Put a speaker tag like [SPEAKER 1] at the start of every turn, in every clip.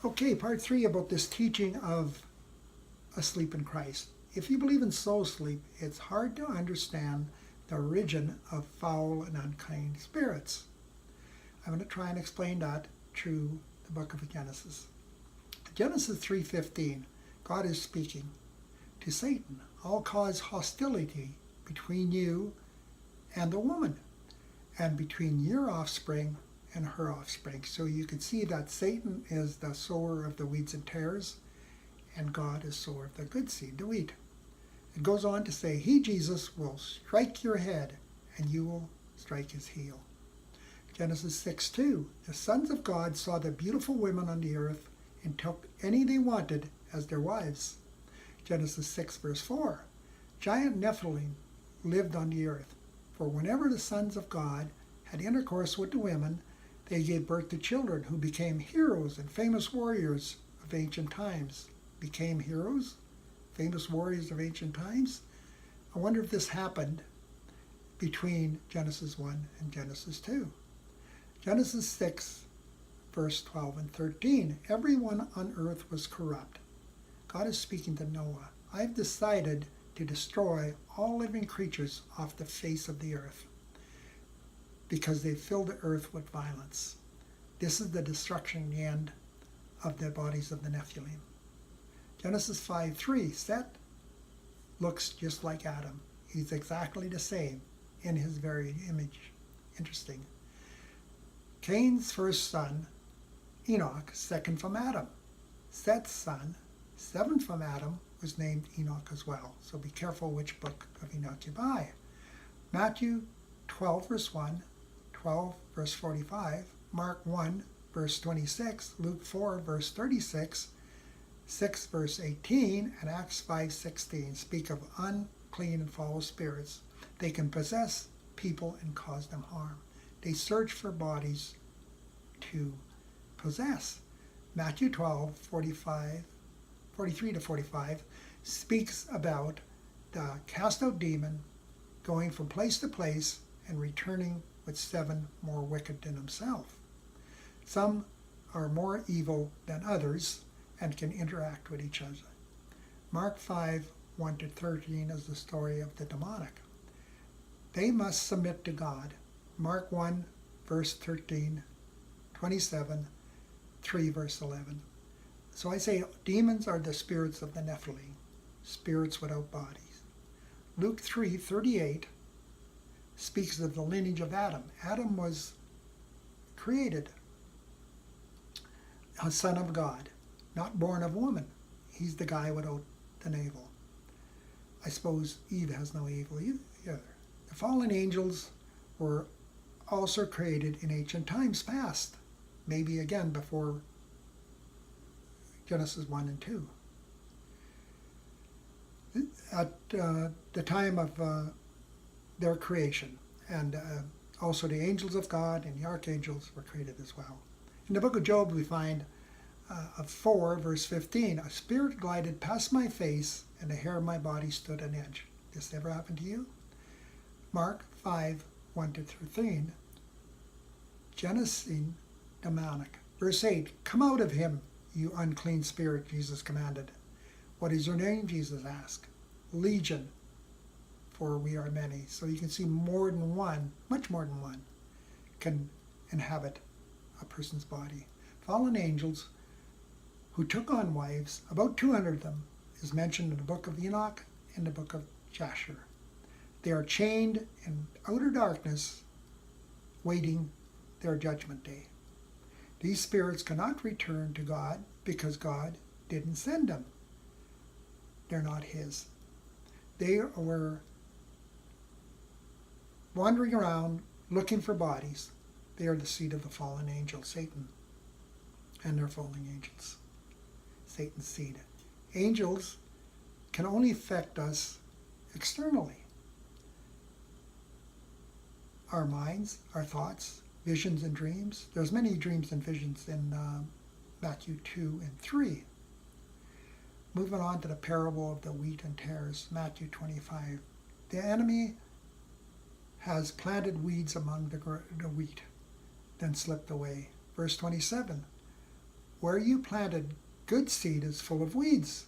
[SPEAKER 1] Okay, part 3 about this teaching of asleep in Christ. If you believe in soul sleep, it's hard to understand the origin of foul and unclean spirits. I'm going to try and explain that through the book of Genesis. Genesis 3:15, God is speaking to Satan. I'll cause hostility between you and the woman, and between your offspring and her offspring. So you can see that Satan is the sower of the weeds and tares, and God is sower of the good seed, the wheat. It goes on to say, he, Jesus, will strike your head, and you will strike his heel. Genesis 6:2, the sons of God saw the beautiful women on the earth and took any they wanted as their wives. Genesis 6:4, giant Nephilim lived on the earth, for whenever the sons of God had intercourse with the women, they gave birth to children who became heroes and famous warriors of ancient times. Became heroes? Famous warriors of ancient times? I wonder if this happened between Genesis 1 and Genesis 2. Genesis 6, verse 12 and 13. Everyone on earth was corrupt. God is speaking to Noah. I've decided to destroy all living creatures off the face of the earth because they filled the earth with violence. This is the destruction, the end of the bodies of the Nephilim. Genesis 5:3, Seth looks just like Adam. He's exactly the same in his very image. Interesting. Cain's first son, Enoch, second from Adam. Seth's son, seventh from Adam, was named Enoch as well. So be careful which book of Enoch you buy. Matthew 12 verse 1, 12 verse 45, Mark 1 verse 26, Luke 4 verse 36, 6 verse 18, and Acts 5:16 speak of unclean and foul spirits. They can possess people and cause them harm. They search for bodies to possess. Matthew 12, 43 to 45 speaks about the cast out demon going from place to place and returning with 7 more wicked than himself. Some are more evil than others and can interact with each other. Mark 5, 1 to 13 is the story of the demonic. They must submit to God. Mark 1, verse 13, 27, 3, verse 11. So I say demons are the spirits of the Nephilim, spirits without bodies. Luke 3:38 speaks of the lineage of Adam. Adam was created a son of God, not born of woman. He's the guy without the navel. I suppose Eve has no evil either. The fallen angels were also created in ancient times past, maybe again before Genesis 1 and 2. At the time of their creation, and also the angels of God and the archangels were created as well. In the book of Job we find 4 verse 15, a spirit glided past my face and the hair of my body stood on edge. This ever happened to you? Mark 5, 1 to 13, Genesis demonic. Verse 8, come out of him, you unclean spirit, Jesus commanded. What is your name? Jesus asked. Legion, for we are many. So you can see more than one, much more than one, can inhabit a person's body. Fallen angels who took on wives, about 200 of them, is mentioned in the book of Enoch and the book of Jasher. They are chained in outer darkness, waiting their judgment day. These spirits cannot return to God because God didn't send them. They're not his. They were wandering around looking for bodies. They are the seed of the fallen angel, Satan, and their fallen angels. Satan's seed. Angels can only affect us externally. Our minds, our thoughts, visions and dreams. There's many dreams and visions in Matthew 2 and 3. Moving on to the parable of the wheat and tares, Matthew 25. The enemy has planted weeds among the wheat, then slipped away. Verse 27, Where you planted good seed is full of weeds.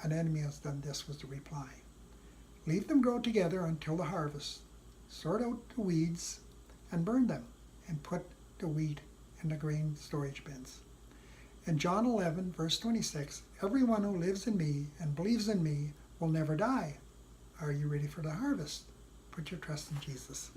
[SPEAKER 1] An enemy has done this, was the reply. Leave them grow together until the harvest. Sort out the weeds and burn them, and put the wheat in the grain storage bins. In John 11, verse 26, everyone who lives in me and believes in me will never die. Are you ready for the harvest? Put your trust in Jesus.